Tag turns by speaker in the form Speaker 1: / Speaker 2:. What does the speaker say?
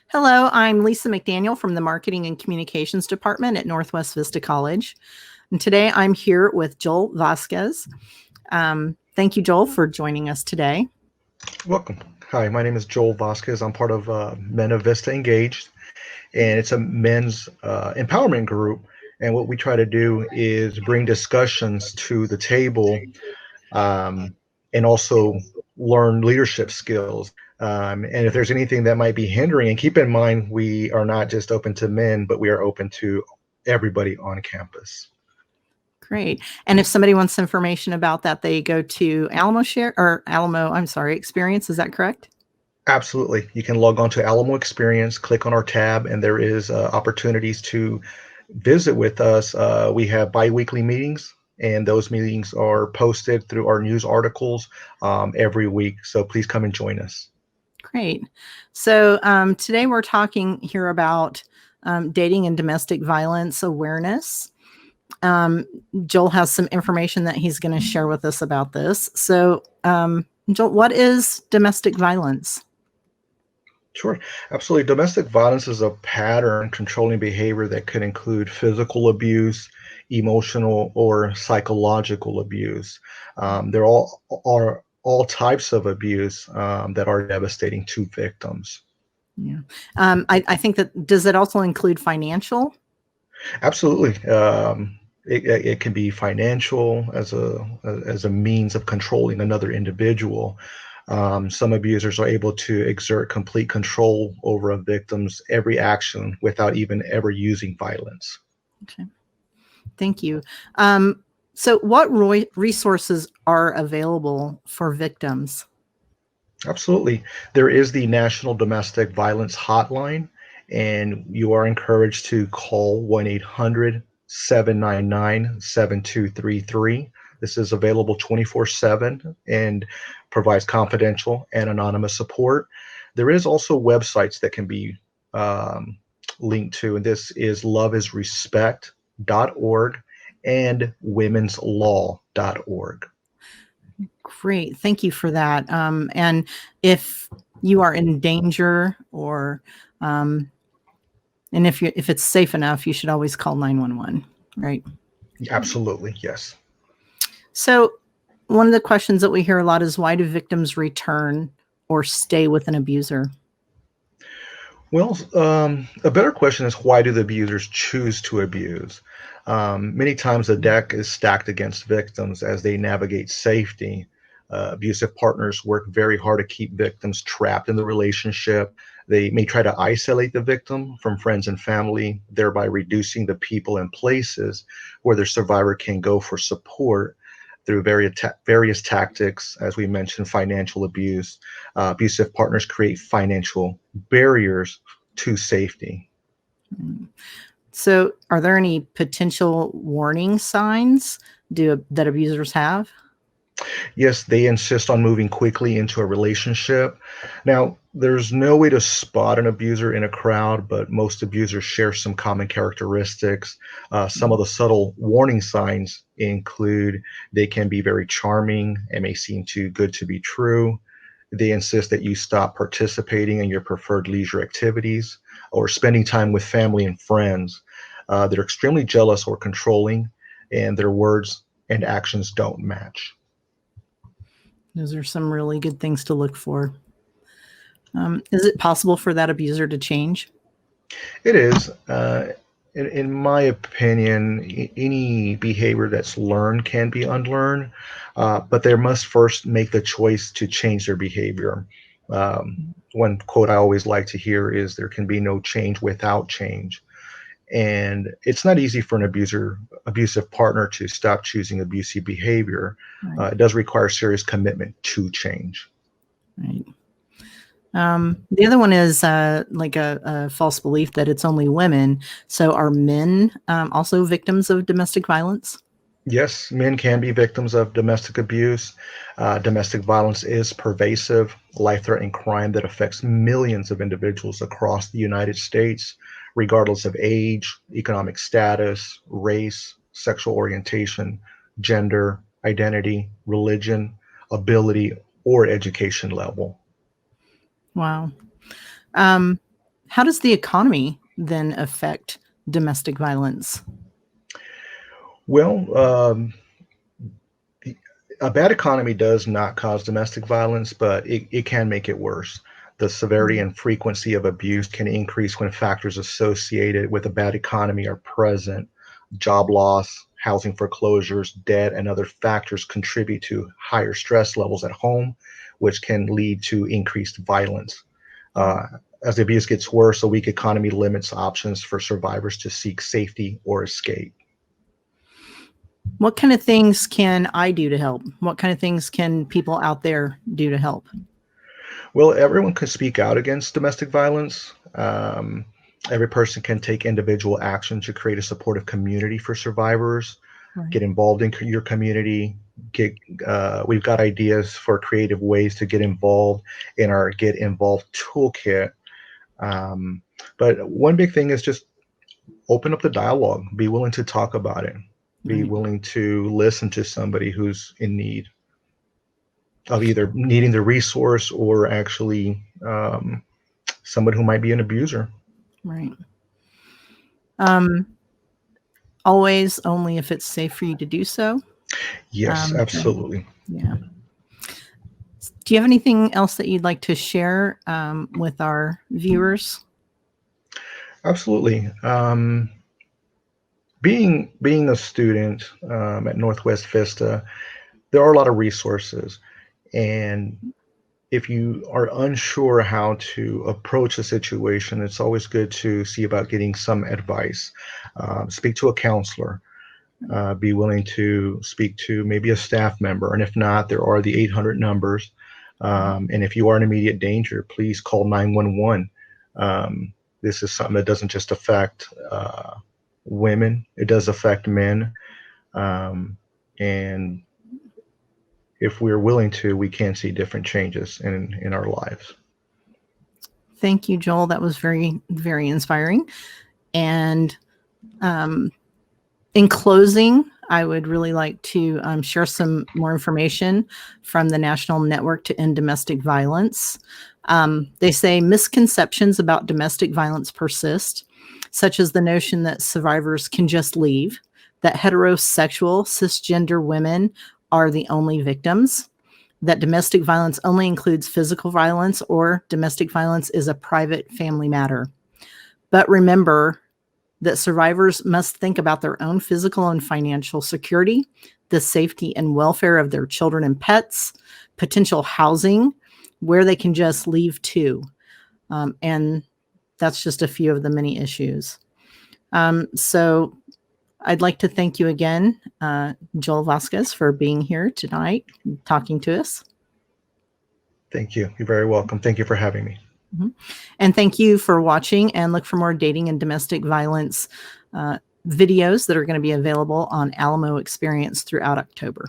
Speaker 1: Hello, I'm Lisa McDaniel from the Marketing and Communications Department at Northwest Vista College. And today I'm here with Joel Vasquez. Thank you, Joel, for joining us today.
Speaker 2: Welcome. Hi, my name is Joel Vasquez. I'm part of Men of Vista Engaged, and it's a men's empowerment group. And what we try to do is bring discussions to the table um, and also learn leadership skills. And if there's anything that might be hindering, and keep in mind, we are not just open to men, but we are open to everybody on campus.
Speaker 1: Great. And if somebody wants information about that, they go to Alamo Experience. Is that correct?
Speaker 2: Absolutely. You can log on to Alamo Experience, click on our tab, and there is opportunities to visit with us. We have bi-weekly meetings, and those meetings are posted through our news articles every week. So please come and join us.
Speaker 1: Great. So today we're talking here about dating and domestic violence awareness. Joel has some information that he's going to share with us about this. So, Joel, what is domestic violence?
Speaker 2: Sure, absolutely. Domestic violence is a pattern controlling behavior that could include physical abuse, emotional or psychological abuse. There are all types of abuse that are devastating to victims.
Speaker 1: Yeah. I think that, does it also include financial?
Speaker 2: Absolutely. It can be financial as a means of controlling another individual. Some abusers are able to exert complete control over a victim's every action without even ever using violence.
Speaker 1: Okay. Thank you. So what resources are available for victims?
Speaker 2: Absolutely. There is the National Domestic Violence Hotline, and you are encouraged to call 1 800 799 7233. This is available 24/7 and provides confidential and anonymous support. There is also websites that can be um, linked to, and this is loveisrespect.org and womenslaw.org.
Speaker 1: Great. Thank you for that. And if you are in danger or, um, and if it's safe enough, you should always call 911, right?
Speaker 2: Absolutely, yes.
Speaker 1: So one of the questions that we hear a lot is, why do victims return or stay with an abuser?
Speaker 2: Well, a better question is, why do the abusers choose to abuse? Many times the deck is stacked against victims as they navigate safety. Abusive partners work very hard to keep victims trapped in the relationship. They may try to isolate the victim from friends and family, thereby reducing the people and places where the survivor can go for support through various tactics. As we mentioned, financial abuse. Abusive partners create financial barriers to safety.
Speaker 1: So are there any potential warning signs that abusers have?
Speaker 2: Yes, they insist on moving quickly into a relationship. Now, there's no way to spot an abuser in a crowd, but most abusers share some common characteristics. Some of the subtle warning signs include they can be very charming and may seem too good to be true. They insist that you stop participating in your preferred leisure activities or spending time with family and friends. They're extremely jealous or controlling, and their words and actions don't match.
Speaker 1: Those are some really good things to look for. Is it possible for that abuser to change?
Speaker 2: It is. In my opinion, any behavior that's learned can be unlearned, but they must first make the choice to change their behavior. One quote I always like to hear is, there can be no change without change. And it's not easy for an abusive partner to stop choosing abusive behavior.
Speaker 1: Right.
Speaker 2: It does require serious commitment to change.
Speaker 1: Right. The other one is like a false belief that it's only women. So are men also victims of domestic violence?
Speaker 2: Yes, men can be victims of domestic abuse. Domestic violence is pervasive, life threatening crime that affects millions of individuals across the United States, regardless of age, economic status, race, sexual orientation, gender, identity, religion, ability, or education level.
Speaker 1: Wow. Um, How does the economy then affect domestic violence?
Speaker 2: Well, a bad economy does not cause domestic violence, but it can make it worse. The severity
Speaker 1: Mm.
Speaker 2: and frequency of abuse can increase when factors associated with a bad economy are present. Job loss, housing foreclosures, debt, and other factors contribute to higher stress levels at home, which can lead to increased violence.
Speaker 1: Right.
Speaker 2: Uh, as the abuse gets worse, a weak economy limits options for survivors to seek safety or escape.
Speaker 1: What kind of things can I do to help? What kind of things can people out there do to help?
Speaker 2: Well, everyone can speak out against domestic violence. Every person can take individual action to create a supportive community for survivors.
Speaker 1: Right.
Speaker 2: Get involved in your community. We've got ideas for creative ways to get involved in our Get Involved toolkit. Um, but one big thing is just open up the dialogue. Be willing to talk about it. Be
Speaker 1: Right.
Speaker 2: willing to listen to somebody who's in need of either needing the resource or actually somebody who might be an abuser.
Speaker 1: Right. Um, always only if it's safe for you to do so.
Speaker 2: Yes,
Speaker 1: So,
Speaker 2: absolutely.
Speaker 1: yeah. Do you have anything else that you'd like to share with our viewers?
Speaker 2: Absolutely. Being a student at Northwest Vista, there are a lot of resources, and if you are unsure how to approach a situation, it's always good to see about getting some advice. Speak to a counselor. Be willing to speak to maybe a staff member, and if not, there are the 800 numbers. And if you are in immediate danger, please call 911. This is something that doesn't just affect women; it does affect men. And if we're willing to, we can see different changes in our lives.
Speaker 1: Thank you, Joel. That was very, very inspiring. And in closing, I would really like to share some more information from the National Network to End Domestic Violence. They say misconceptions about domestic violence persist, such as the notion that survivors can just leave, that heterosexual, cisgender women are the only victims, that domestic violence only includes physical violence, or domestic violence is a private family matter. But remember that survivors must think about their own physical and financial security, the safety and welfare of their children and pets, potential housing, where they can just leave to. And that's just a few of the many issues. So I'd like to thank you again, Joel Vasquez, for being here tonight, talking to us.
Speaker 2: Thank you. You're very welcome. Thank you for having me.
Speaker 1: Mhm. And thank you for watching, and look for more dating and domestic violence videos that are going to be available on Alamo Experience throughout October.